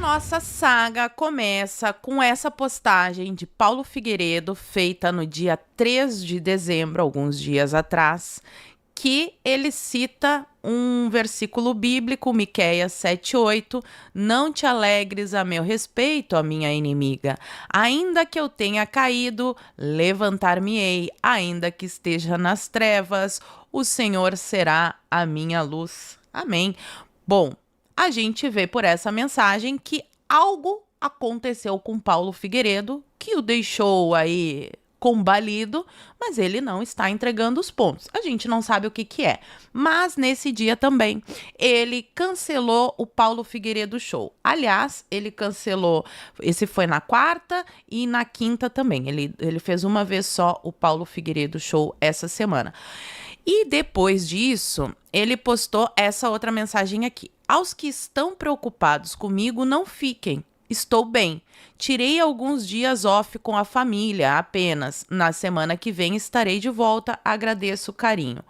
nossa saga começa com essa postagem de Paulo Figueiredo, feita no dia 3 de dezembro, alguns dias atrás, que ele cita um versículo bíblico, Miqueias 7:8, não te alegres a meu respeito, a minha inimiga. Ainda que eu tenha caído, levantar-me-ei, ainda que esteja nas trevas, o Senhor será a minha luz. Amém. Bom, a gente vê por essa mensagem que algo aconteceu com Paulo Figueiredo, que o deixou aí combalido, mas ele não está entregando os pontos. A gente não sabe o que é. Mas nesse dia também, ele cancelou o Paulo Figueiredo Show. Aliás, ele cancelou, esse foi na quarta e na quinta também. Ele fez uma vez só o Paulo Figueiredo Show essa semana. E depois disso, ele postou essa outra mensagem aqui. Aos que estão preocupados comigo, não fiquem. Estou bem. Tirei alguns dias off com a família apenas. Na semana que vem estarei de volta. Agradeço o carinho.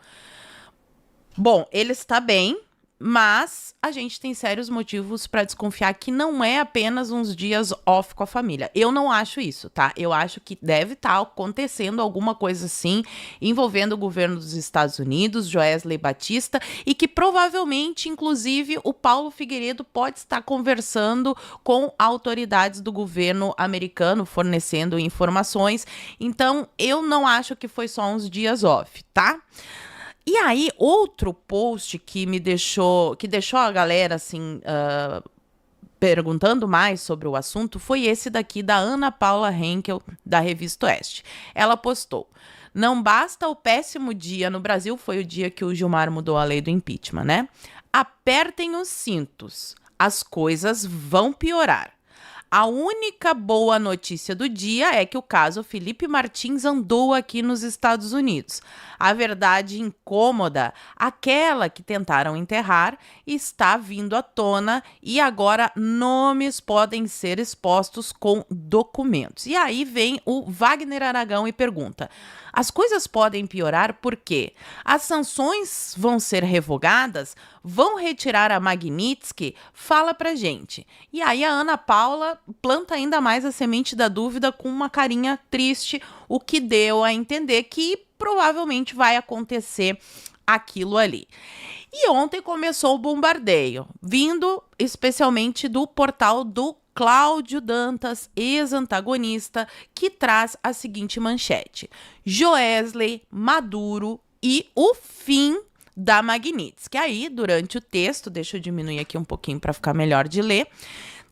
Bom, ele está bem, mas a gente tem sérios motivos para desconfiar que não é apenas uns dias off com a família. Eu não acho isso, tá? Eu acho que deve estar acontecendo alguma coisa assim, envolvendo o governo dos Estados Unidos, Joesley Batista, e que provavelmente, inclusive, o Paulo Figueiredo pode estar conversando com autoridades do governo americano, fornecendo informações. Então, eu não acho que foi só uns dias off, tá? E aí, outro post que deixou a galera, assim, perguntando mais sobre o assunto, foi esse daqui da Ana Paula Henkel, da Revista Oeste. Ela postou: não basta o péssimo dia no Brasil, foi o dia que o Gilmar mudou a lei do impeachment, né? Apertem os cintos, as coisas vão piorar. A única boa notícia do dia é que o caso Felipe Martins andou aqui nos Estados Unidos. A verdade incômoda, aquela que tentaram enterrar, está vindo à tona e agora nomes podem ser expostos com documentos. E aí vem o Wagner Aragão e pergunta: as coisas podem piorar por quê? As sanções vão ser revogadas? Vão retirar a Magnitsky? Fala pra gente. E aí a Ana Paula planta ainda mais a semente da dúvida com uma carinha triste, o que deu a entender que provavelmente vai acontecer aquilo ali. E ontem começou o bombardeio, vindo especialmente do portal do Cláudio Dantas, ex-antagonista, que traz a seguinte manchete: Joesley, Maduro e o fim da Magnitsky. Aí, durante o texto, deixa eu diminuir aqui um pouquinho para ficar melhor de ler.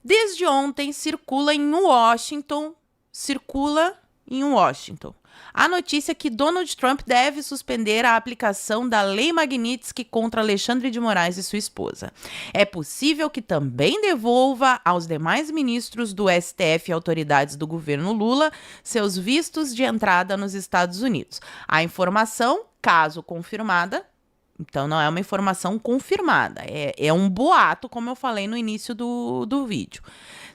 Desde ontem circula em Washington a notícia que Donald Trump deve suspender a aplicação da Lei Magnitsky contra Alexandre de Moraes e sua esposa. É possível que também devolva aos demais ministros do STF e autoridades do governo Lula seus vistos de entrada nos Estados Unidos. A informação, caso confirmada, então não é uma informação confirmada, é um boato, como eu falei no início do vídeo.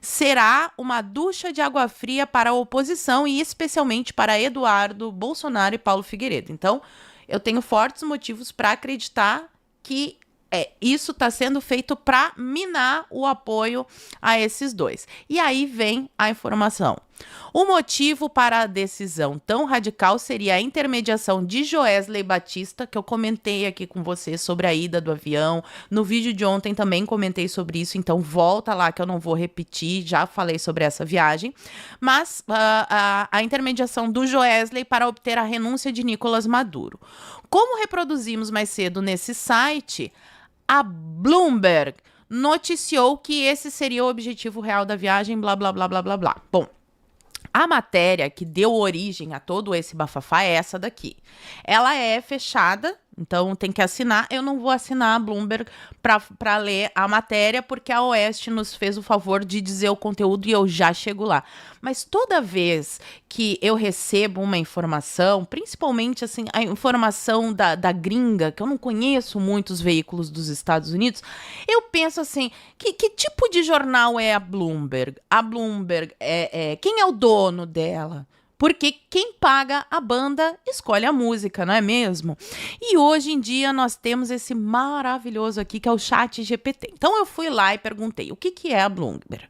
Será uma ducha de água fria para a oposição e especialmente para Eduardo Bolsonaro e Paulo Figueiredo. Então, eu tenho fortes motivos para acreditar que isso está sendo feito para minar o apoio a esses dois. E aí vem a informação. O motivo para a decisão tão radical seria a intermediação de Joesley Batista, que eu comentei aqui com você sobre a ida do avião. No vídeo de ontem também comentei sobre isso, então volta lá que eu não vou repetir, já falei sobre essa viagem. Mas a intermediação do Joesley para obter a renúncia de Nicolás Maduro. Como reproduzimos mais cedo nesse site, a Bloomberg noticiou que esse seria o objetivo real da viagem, blá, blá, blá, blá, blá, blá. Bom, a matéria que deu origem a todo esse bafafá é essa daqui. Ela é fechada, então tem que assinar. Eu não vou assinar a Bloomberg para ler a matéria, porque a Oeste nos fez o favor de dizer o conteúdo e eu já chego lá. Mas toda vez que eu recebo uma informação, principalmente assim, a informação da gringa, que eu não conheço muitos veículos dos Estados Unidos, eu penso assim, que tipo de jornal é a Bloomberg? A Bloomberg, quem é o dono dela? Porque quem paga a banda escolhe a música, não é mesmo? E hoje em dia nós temos esse maravilhoso aqui que é o ChatGPT. Então eu fui lá e perguntei, o que é a Bloomberg?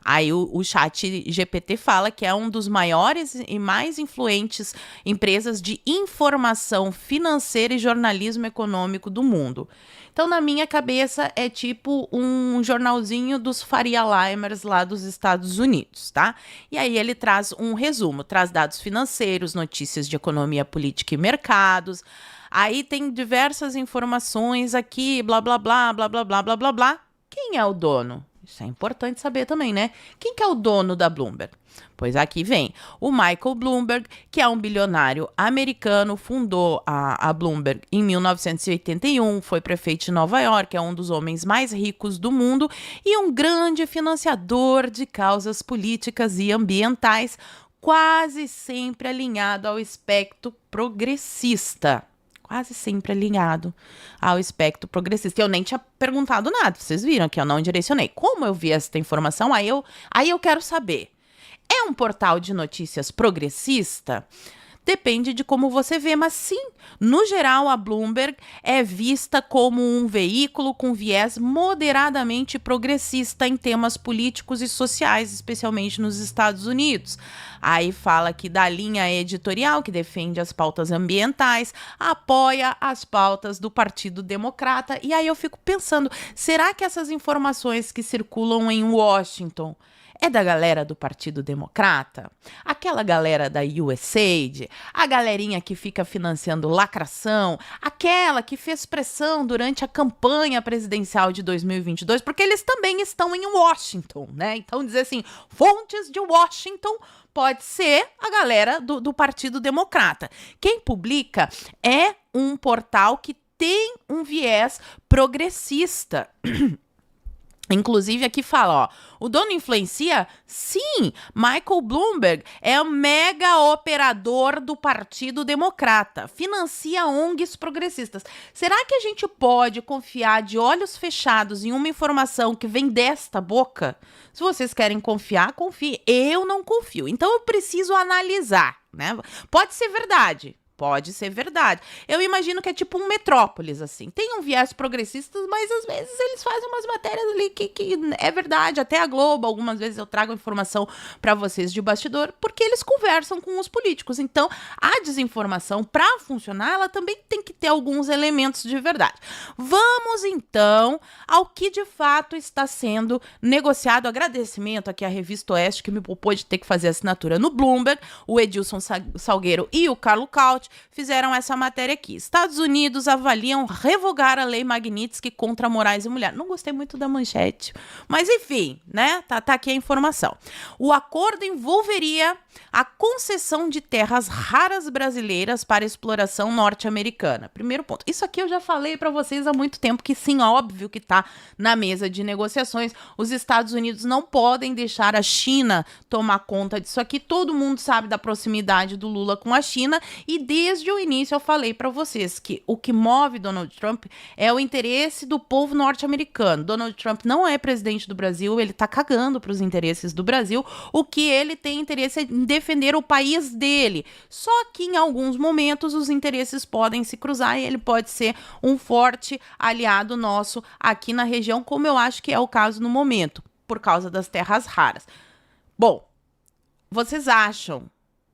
Aí o ChatGPT fala que é um dos maiores e mais influentes empresas de informação financeira e jornalismo econômico do mundo. Então, na minha cabeça, é tipo um jornalzinho dos Faria Limers lá dos Estados Unidos, tá? E aí ele traz um resumo, traz dados financeiros, notícias de economia, política e mercados. Aí tem diversas informações aqui, blá, blá, blá, blá, blá, blá, blá, blá, blá. Quem é o dono? Isso é importante saber também, né? Quem que é o dono da Bloomberg? Pois aqui vem o Michael Bloomberg, que é um bilionário americano, fundou a Bloomberg em 1981, foi prefeito de Nova York, é um dos homens mais ricos do mundo e um grande financiador de causas políticas e ambientais, quase sempre alinhado ao espectro progressista. Quase sempre alinhado ao espectro progressista. Eu nem tinha perguntado nada, vocês viram que eu não direcionei. Como eu vi essa informação, aí eu quero saber. É um portal de notícias progressista? Depende de como você vê, mas sim, no geral, a Bloomberg é vista como um veículo com viés moderadamente progressista em temas políticos e sociais, especialmente nos Estados Unidos. Aí fala que da linha editorial, que defende as pautas ambientais, apoia as pautas do Partido Democrata. E aí eu fico pensando, será que essas informações que circulam em Washington é da galera do Partido Democrata? Aquela galera da USAID? A galerinha que fica financiando lacração? Aquela que fez pressão durante a campanha presidencial de 2022? Porque eles também estão em Washington, né? Então dizer assim, fontes de Washington pode ser a galera do Partido Democrata. Quem publica é um portal que tem um viés progressista. Inclusive aqui fala, ó, o dono influencia? Sim, Michael Bloomberg é um mega operador do Partido Democrata, financia ONGs progressistas. Será que a gente pode confiar de olhos fechados em uma informação que vem desta boca? Se vocês querem confiar, confie. Eu não confio, então eu preciso analisar, né? Pode ser verdade. Pode ser verdade. Eu imagino que é tipo um Metrópolis, assim. Tem um viés progressista, mas às vezes eles fazem umas matérias ali que é verdade. Até a Globo, algumas vezes eu trago informação para vocês de bastidor, porque eles conversam com os políticos. Então, a desinformação, para funcionar, ela também tem que ter alguns elementos de verdade. Vamos, então, ao que de fato está sendo negociado. Agradecimento aqui à Revista Oeste, que me poupou de ter que fazer assinatura no Bloomberg, o Edilson Salgueiro e o Carlo Caut fizeram essa matéria aqui. Estados Unidos avaliam revogar a lei Magnitsky contra Moraes e mulher. Não gostei muito da manchete, mas enfim, né? Tá aqui a informação. O acordo envolveria a concessão de terras raras brasileiras para exploração norte-americana. Primeiro ponto. Isso aqui eu já falei para vocês há muito tempo que sim, óbvio que tá na mesa de negociações. Os Estados Unidos não podem deixar a China tomar conta disso aqui. Todo mundo sabe da proximidade do Lula com a China e desde o início eu falei para vocês que o que move Donald Trump é o interesse do povo norte-americano. Donald Trump não é presidente do Brasil, ele tá cagando para os interesses do Brasil. O que ele tem interesse é em defender o país dele. Só que em alguns momentos os interesses podem se cruzar e ele pode ser um forte aliado nosso aqui na região, como eu acho que é o caso no momento, por causa das terras raras. Bom, vocês acham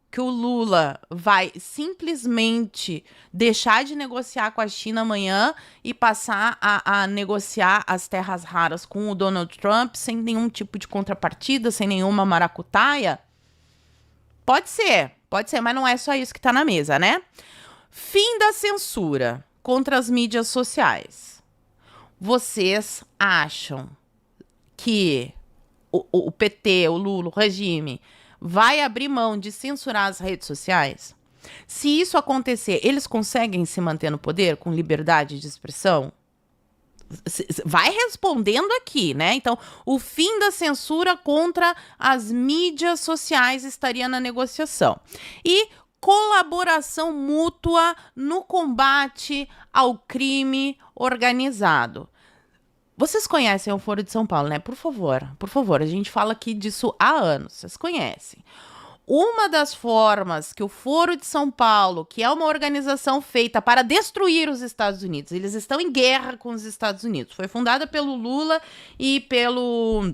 que o Lula vai simplesmente deixar de negociar com a China amanhã e passar a negociar as terras raras com o Donald Trump sem nenhum tipo de contrapartida, sem nenhuma maracutaia? Pode ser, mas não é só isso que está na mesa, né? Fim da censura contra as mídias sociais. Vocês acham que o PT, o Lula, o regime, vai abrir mão de censurar as redes sociais? Se isso acontecer, eles conseguem se manter no poder com liberdade de expressão? Vai respondendo aqui, né? Então, o fim da censura contra as mídias sociais estaria na negociação. E colaboração mútua no combate ao crime organizado. Vocês conhecem o Foro de São Paulo, né? Por favor, a gente fala aqui disso há anos, vocês conhecem. uma das formas que o Foro de São Paulo, que é uma organização feita para destruir os Estados Unidos, eles estão em guerra com os Estados Unidos, foi fundada pelo Lula e pelo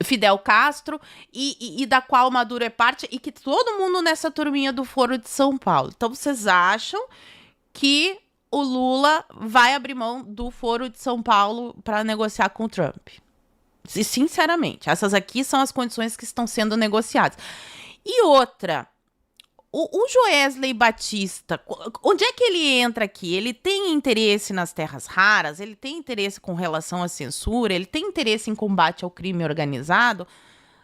Fidel Castro, e da qual Maduro é parte, e que todo mundo nessa turminha do Foro de São Paulo. Então, vocês acham que o Lula vai abrir mão do Foro de São Paulo para negociar com o Trump? E, sinceramente, essas aqui são as condições que estão sendo negociadas. E outra, o Joesley Batista, onde é que ele entra aqui? Ele tem interesse nas terras raras? Ele tem interesse com relação à censura? Ele tem interesse em combate ao crime organizado?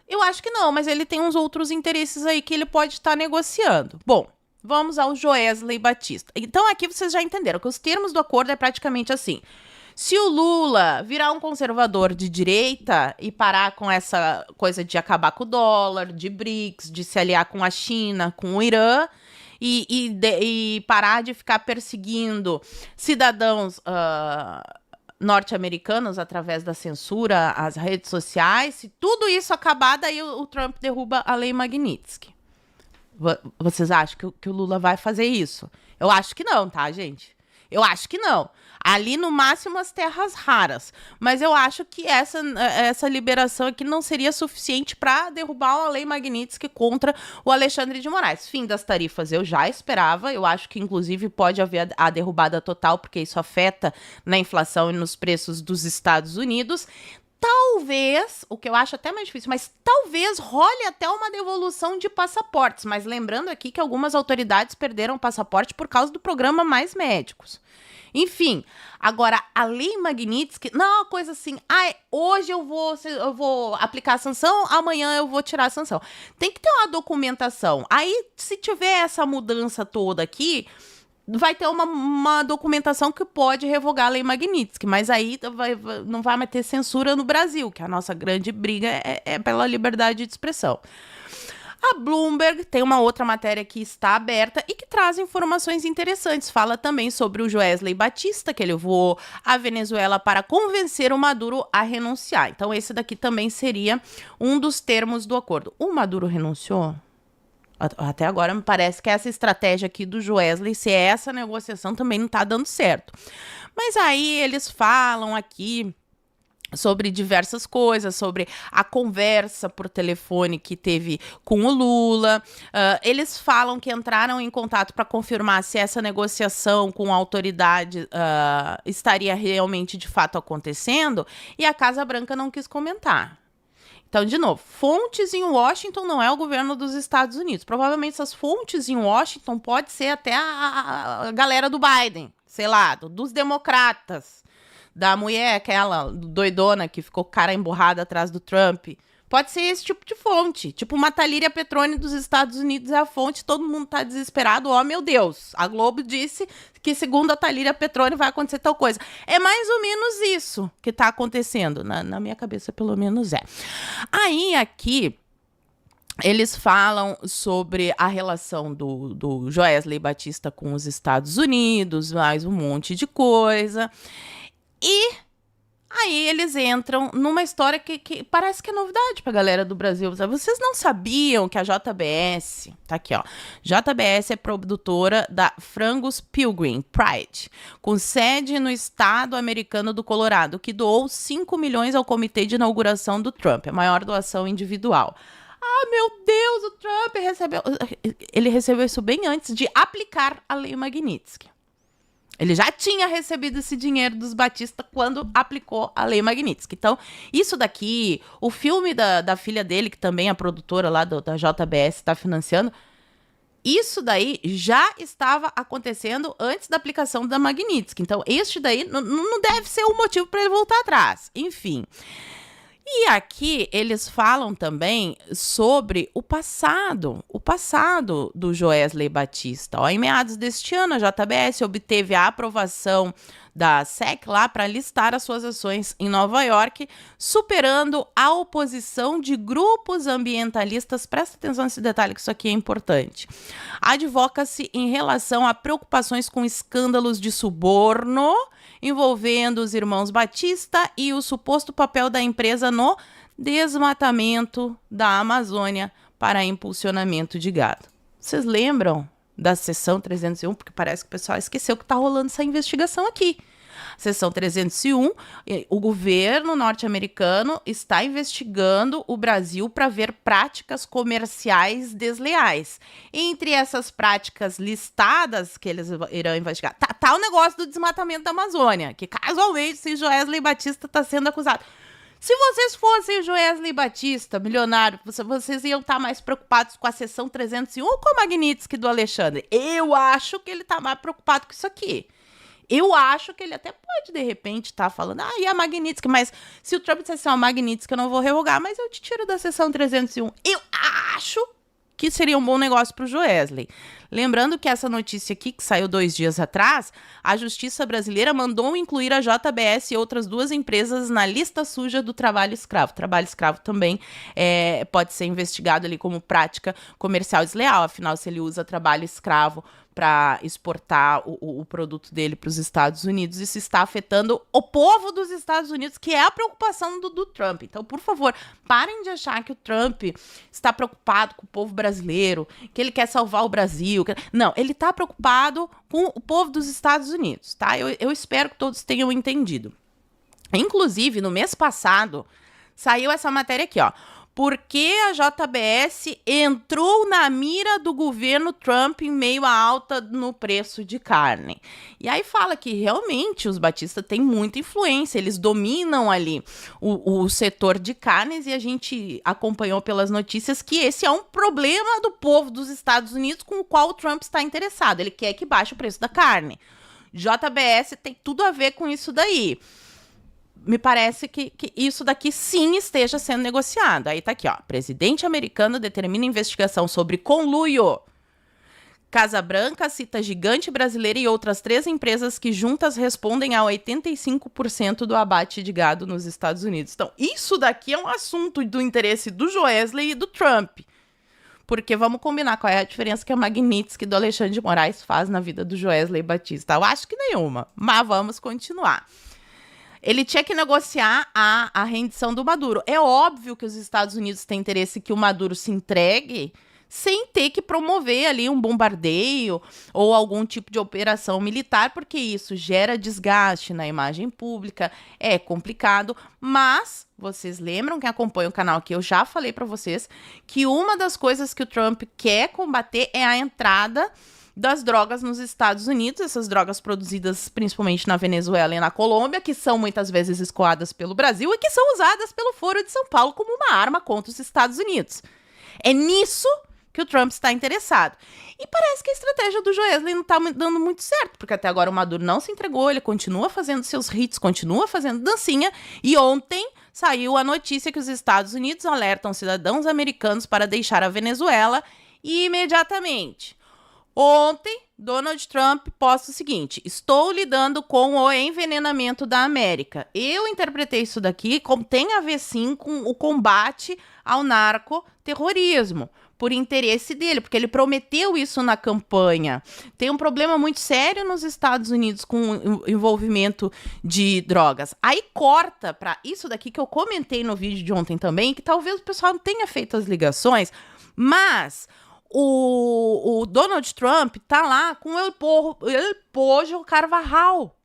Eu acho que não, mas ele tem uns outros interesses aí que ele pode estar negociando. Bom, vamos ao Joesley Batista. Então aqui vocês já entenderam que os termos do acordo é praticamente assim. Se o Lula virar um conservador de direita e parar com essa coisa de acabar com o dólar, de BRICS, de se aliar com a China, com o Irã, e parar de ficar perseguindo cidadãos norte-americanos através da censura às redes sociais, se tudo isso acabar, daí o Trump derruba a lei Magnitsky. Vocês acham que o Lula vai fazer isso? Eu acho que não, tá, gente? Eu acho que não. Ali, no máximo, as terras raras. Mas eu acho que essa liberação aqui não seria suficiente para derrubar uma lei Magnitsky contra o Alexandre de Moraes. Fim das tarifas eu já esperava. Eu acho que, inclusive, pode haver a derrubada total, porque isso afeta na inflação e nos preços dos Estados Unidos. Talvez, o que eu acho até mais difícil, mas talvez role até uma devolução de passaportes. Mas lembrando aqui que algumas autoridades perderam o passaporte por causa do programa Mais Médicos. Enfim, agora, a lei Magnitsky não é uma coisa assim, hoje eu vou aplicar a sanção, amanhã eu vou tirar a sanção. Tem que ter uma documentação. Aí, se tiver essa mudança toda aqui, vai ter uma documentação que pode revogar a lei Magnitsky, mas aí não vai mais ter censura no Brasil, que a nossa grande briga é pela liberdade de expressão. A Bloomberg tem uma outra matéria que está aberta e que traz informações interessantes. Fala também sobre o Joesley Batista, que ele levou a Venezuela para convencer o Maduro a renunciar. Então, esse daqui também seria um dos termos do acordo. O Maduro renunciou? Até agora me parece que essa estratégia aqui do Joesley, se essa negociação também não está dando certo. Mas aí eles falam aqui sobre diversas coisas, sobre a conversa por telefone que teve com o Lula. Eles falam que entraram em contato para confirmar se essa negociação com a autoridade estaria realmente de fato acontecendo, e a Casa Branca não quis comentar. Então, de novo, fontes em Washington não é o governo dos Estados Unidos. Provavelmente essas fontes em Washington pode ser até a galera do Biden, sei lá, dos democratas, da mulher, aquela doidona que ficou cara emburrada atrás do Trump. Pode ser esse tipo de fonte. Tipo, uma Talíria Petrone dos Estados Unidos é a fonte, todo mundo tá desesperado. Oh, meu Deus, a Globo disse que segundo a Talíria Petrone vai acontecer tal coisa. É mais ou menos isso que tá acontecendo. Na minha cabeça, pelo menos é. Aí, aqui, eles falam sobre a relação do Joesley Batista com os Estados Unidos, mais um monte de coisa. E aí eles entram numa história que parece que é novidade pra galera do Brasil. Vocês não sabiam que a JBS, tá aqui ó, JBS é produtora da Frangos Pilgrim Pride, com sede no estado americano do Colorado, que doou 5 milhões ao comitê de inauguração do Trump, a maior doação individual. Ah, meu Deus, o Trump recebeu isso bem antes de aplicar a lei Magnitsky. Ele já tinha recebido esse dinheiro dos Batista quando aplicou a lei Magnitsky. Então, isso daqui, o filme da filha dele, que também é a produtora lá da JBS está financiando, isso daí já estava acontecendo antes da aplicação da Magnitsky. Então, este daí não deve ser um motivo para ele voltar atrás. Enfim. E aqui eles falam também sobre o passado do Joesley Batista. Ó, em meados deste ano, a JBS obteve a aprovação da SEC lá para listar as suas ações em Nova York, superando a oposição de grupos ambientalistas. Presta atenção nesse detalhe, que isso aqui é importante. Advoca-se em relação a preocupações com escândalos de suborno envolvendo os irmãos Batista e o suposto papel da empresa no desmatamento da Amazônia para impulsionamento de gado. Vocês lembram da seção 301? Porque parece que o pessoal esqueceu que está rolando essa investigação aqui. Seção 301, o governo norte-americano está investigando o Brasil para ver práticas comerciais desleais. Entre essas práticas listadas que eles irão investigar, tá o negócio do desmatamento da Amazônia, que casualmente o Joesley Batista está sendo acusado. Se vocês fossem Joesley Batista, milionário, vocês iam estar mais preocupados com a seção 301 ou com a Magnitsky do Alexandre? Eu acho que ele está mais preocupado com isso aqui. Eu acho que ele até pode, de repente, estar falando, e a Magnitsky, mas se o Trump dissesse, a Magnitsky eu não vou revogar, mas eu te tiro da seção 301. Eu acho que seria um bom negócio para o Joesley. Lembrando que essa notícia aqui, que saiu 2 dias atrás, a Justiça Brasileira mandou incluir a JBS e outras 2 empresas na lista suja do trabalho escravo. Trabalho escravo também pode ser investigado ali como prática comercial desleal, afinal, se ele usa trabalho escravo para exportar o produto dele para os Estados Unidos, isso está afetando o povo dos Estados Unidos, que é a preocupação do Trump. Então, por favor, parem de achar que o Trump está preocupado com o povo brasileiro, que ele quer salvar o Brasil. Não, ele está preocupado com o povo dos Estados Unidos, tá? Eu espero que todos tenham entendido. Inclusive, no mês passado, saiu essa matéria aqui, ó. Porque a JBS entrou na mira do governo Trump em meio à alta no preço de carne. E aí fala que realmente os batistas têm muita influência, eles dominam ali o setor de carnes, e a gente acompanhou pelas notícias que esse é um problema do povo dos Estados Unidos com o qual o Trump está interessado. Ele quer que baixe o preço da carne. JBS tem tudo a ver com isso daí. Me parece que isso daqui sim esteja sendo negociado. Aí tá aqui, ó. Presidente americano determina investigação sobre conluio. Casa Branca cita gigante brasileira e outras 3 empresas que juntas respondem a 85% do abate de gado nos Estados Unidos. Então, isso daqui é um assunto do interesse do Joesley e do Trump. Porque vamos combinar qual é a diferença que a Magnitsky do Alexandre de Moraes faz na vida do Joesley Batista. Eu acho que nenhuma, mas vamos continuar. Ele tinha que negociar a rendição do Maduro. É óbvio que os Estados Unidos têm interesse que o Maduro se entregue sem ter que promover ali um bombardeio ou algum tipo de operação militar, porque isso gera desgaste na imagem pública, é complicado, mas vocês lembram, quem acompanha o canal aqui, eu já falei para vocês que uma das coisas que o Trump quer combater é a entrada das drogas nos Estados Unidos, essas drogas produzidas principalmente na Venezuela e na Colômbia, que são muitas vezes escoadas pelo Brasil e que são usadas pelo Foro de São Paulo como uma arma contra os Estados Unidos. É nisso que o Trump está interessado. E parece que a estratégia do Joesley não está dando muito certo, porque até agora o Maduro não se entregou, ele continua fazendo seus hits, continua fazendo dancinha, e ontem saiu a notícia que os Estados Unidos alertam cidadãos americanos para deixar a Venezuela imediatamente. Ontem, Donald Trump posta o seguinte: estou lidando com o envenenamento da América. Eu interpretei isso daqui como tem a ver sim com o combate ao narcoterrorismo, por interesse dele, porque ele prometeu isso na campanha. Tem um problema muito sério nos Estados Unidos com o envolvimento de drogas. Aí corta para isso daqui que eu comentei no vídeo de ontem também, que talvez o pessoal não tenha feito as ligações, mas o Donald Trump tá lá com o El Pojo Carvajal.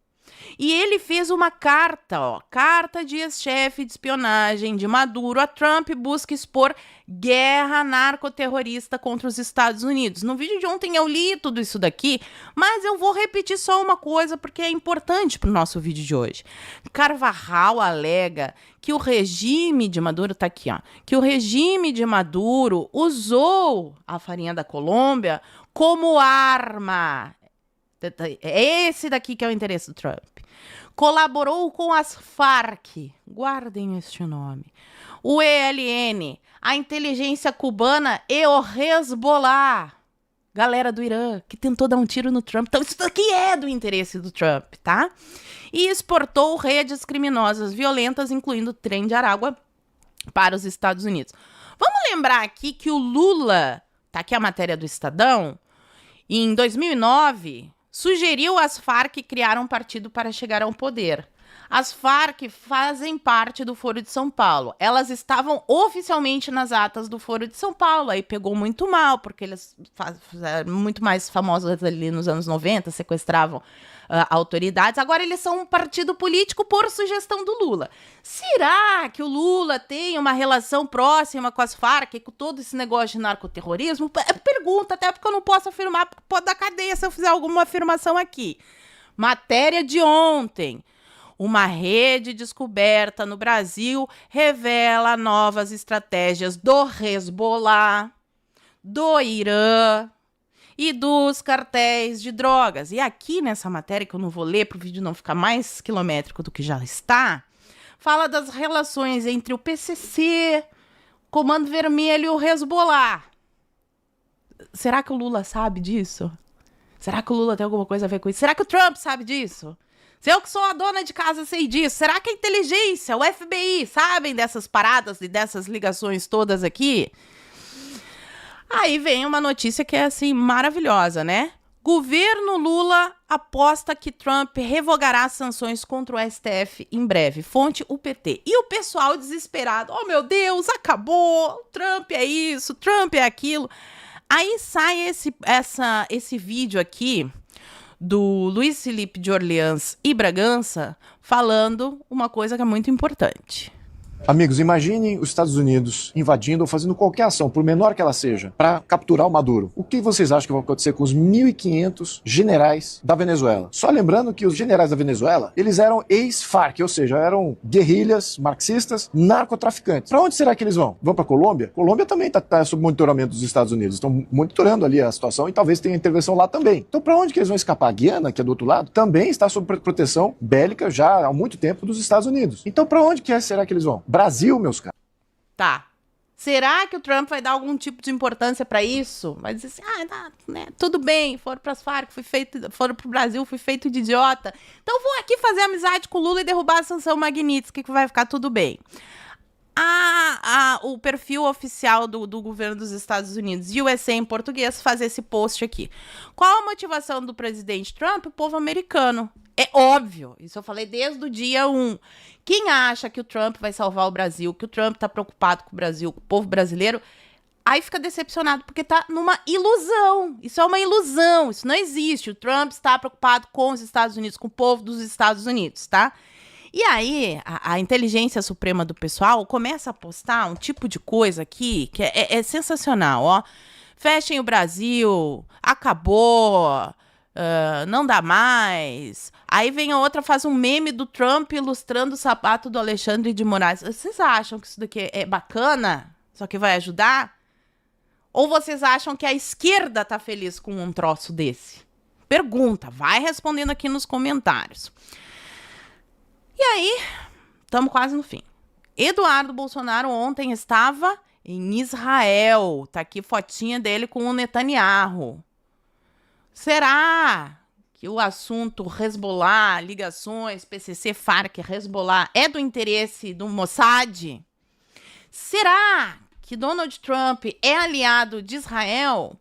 E ele fez uma carta, ó, carta de ex-chefe de espionagem de Maduro a Trump busca expor guerra narcoterrorista contra os Estados Unidos. No vídeo de ontem eu li tudo isso daqui, mas eu vou repetir só uma coisa porque é importante para o nosso vídeo de hoje. Carvajal alega que o regime de Maduro, tá aqui, ó, que o regime de Maduro usou a farinha da Colômbia como arma. É esse daqui que é o interesse do Trump. Colaborou com as Farc, guardem este nome, o ELN, a inteligência cubana e o Hezbollah, galera do Irã, que tentou dar um tiro no Trump. Então isso daqui é do interesse do Trump, tá? E exportou redes criminosas violentas, incluindo o trem de Aragua, para os Estados Unidos. Vamos lembrar aqui que o Lula, tá aqui a matéria do Estadão, em 2009... sugeriu às Farc criar um partido para chegar ao poder. As Farc fazem parte do Foro de São Paulo. Elas estavam oficialmente nas atas do Foro de São Paulo. Aí pegou muito mal, porque eles fizeram muito mais famosos ali nos anos 90, sequestravam autoridades. Agora eles são um partido político por sugestão do Lula. Será que o Lula tem uma relação próxima com as Farc, com todo esse negócio de narcoterrorismo? Pergunta, até porque eu não posso afirmar, porque pode dar cadeia se eu fizer alguma afirmação aqui. Matéria de ontem. Uma rede descoberta no Brasil revela novas estratégias do Hezbollah, do Irã e dos cartéis de drogas. E aqui nessa matéria, que eu não vou ler para o vídeo não ficar mais quilométrico do que já está, fala das relações entre o PCC, Comando Vermelho e o Hezbollah. Será que o Lula sabe disso? Será que o Lula tem alguma coisa a ver com isso? Será que o Trump sabe disso? Se eu que sou a dona de casa sei disso, será que a inteligência, o FBI, sabem dessas paradas e dessas ligações todas aqui? Aí vem uma notícia que é, assim, maravilhosa, né? Governo Lula aposta que Trump revogará sanções contra o STF em breve. Fonte, o PT. E o pessoal desesperado. Oh, meu Deus, acabou. Trump é isso, Trump é aquilo. Aí sai esse vídeo aqui do Luiz Felipe de Orleans e Bragança falando uma coisa que é muito importante. Amigos, imaginem os Estados Unidos invadindo ou fazendo qualquer ação, por menor que ela seja, para capturar o Maduro. O que vocês acham que vai acontecer com os 1.500 generais da Venezuela? Só lembrando que os generais da Venezuela, eles eram ex-FARC, ou seja, eram guerrilhas marxistas, narcotraficantes. Para onde será que eles vão? Vão para Colômbia? Colômbia também está sob monitoramento dos Estados Unidos. Estão monitorando ali a situação e talvez tenha intervenção lá também. Então, para onde que eles vão escapar? A Guiana, que é do outro lado, também está sob proteção bélica já há muito tempo dos Estados Unidos. Então, para onde que será que eles vão? Brasil, meus caros. Tá. Será que o Trump vai dar algum tipo de importância pra isso? Vai dizer assim, né, tudo bem, foram pras Farc, foram pro Brasil, fui feito de idiota. Então vou aqui fazer amizade com o Lula e derrubar a sanção Magnitsky, que vai ficar tudo bem. O perfil oficial do governo dos Estados Unidos, USA em português, faz esse post aqui. Qual a motivação do presidente Trump? O povo americano. É óbvio, isso eu falei desde o dia 1. Quem acha que o Trump vai salvar o Brasil, que o Trump tá preocupado com o Brasil, com o povo brasileiro, aí fica decepcionado, porque tá numa ilusão. Isso é uma ilusão, isso não existe. O Trump está preocupado com os Estados Unidos, com o povo dos Estados Unidos, tá? E aí, a inteligência suprema do pessoal começa a postar um tipo de coisa aqui que é sensacional, ó. Fechem o Brasil, acabou, não dá mais. Aí vem a outra, faz um meme do Trump ilustrando o sapato do Alexandre de Moraes. Vocês acham que isso daqui é bacana? Só que vai ajudar? Ou vocês acham que a esquerda tá feliz com um troço desse? Pergunta, vai respondendo aqui nos comentários. E aí, estamos quase no fim. Eduardo Bolsonaro ontem estava em Israel. Tá aqui fotinha dele com o Netanyahu. Será que o assunto Hezbollah, ligações, PCC, Farc, Hezbollah é do interesse do Mossad? Será que Donald Trump é aliado de Israel?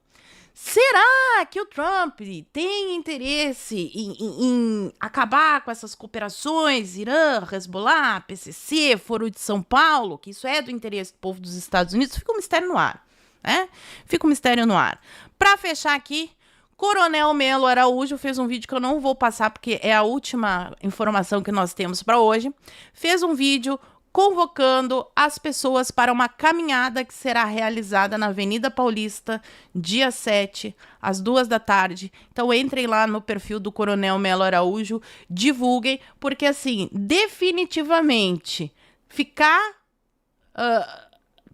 Será que o Trump tem interesse em acabar com essas cooperações, Irã, Hezbollah, PCC, Foro de São Paulo, que isso é do interesse do povo dos Estados Unidos? Fica um mistério no ar, né? Fica um mistério no ar. Para fechar aqui, Coronel Melo Araújo fez um vídeo que eu não vou passar porque é a última informação que nós temos para hoje. Fez um vídeo convocando as pessoas para uma caminhada que será realizada na Avenida Paulista, dia 7, às 2 da tarde. Então entrem lá no perfil do Coronel Melo Araújo, divulguem, porque assim, definitivamente, ficar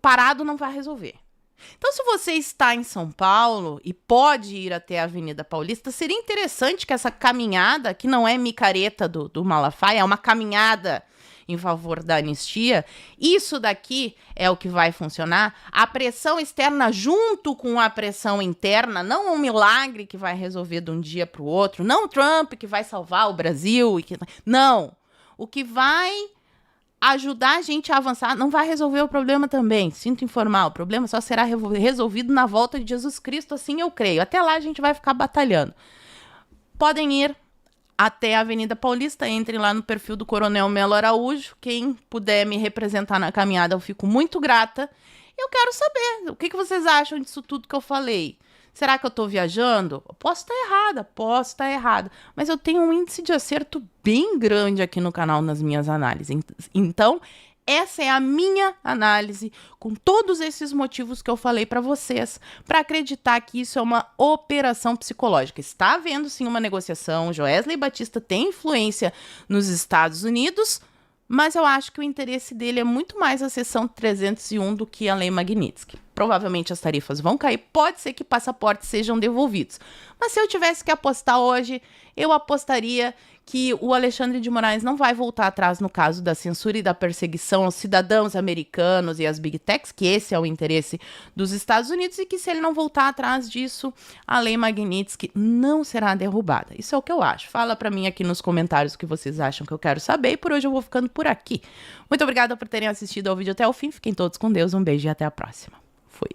parado não vai resolver. Então, se você está em São Paulo e pode ir até a Avenida Paulista, seria interessante que essa caminhada, que não é micareta do Malafaia, é uma caminhada em favor da anistia, isso daqui é o que vai funcionar. A pressão externa junto com a pressão interna, não um milagre que vai resolver de um dia para o outro, não o Trump que vai salvar o Brasil, não. O que vai ajudar a gente a avançar não vai resolver o problema também, sinto informar, o problema só será resolvido na volta de Jesus Cristo, assim eu creio. Até lá a gente vai ficar batalhando. Podem ir até a Avenida Paulista. Entre lá no perfil do Coronel Melo Araújo. Quem puder me representar na caminhada, eu fico muito grata. Eu quero saber o que vocês acham disso tudo que eu falei. Será que eu tô viajando? Posso estar errada, mas eu tenho um índice de acerto bem grande aqui no canal nas minhas análises. Então, essa é a minha análise com todos esses motivos que eu falei para vocês, para acreditar que isso é uma operação psicológica. Está havendo sim uma negociação, Joesley Batista tem influência nos Estados Unidos, mas eu acho que o interesse dele é muito mais a seção 301 do que a Lei Magnitsky. Provavelmente as tarifas vão cair, pode ser que passaportes sejam devolvidos. Mas se eu tivesse que apostar hoje, eu apostaria que o Alexandre de Moraes não vai voltar atrás no caso da censura e da perseguição aos cidadãos americanos e às Big Techs, que esse é o interesse dos Estados Unidos, e que se ele não voltar atrás disso, a Lei Magnitsky não será derrubada. Isso é o que eu acho. Fala pra mim aqui nos comentários o que vocês acham, que eu quero saber, e por hoje eu vou ficando por aqui. Muito obrigada por terem assistido ao vídeo até o fim, fiquem todos com Deus, um beijo e até a próxima. Fui.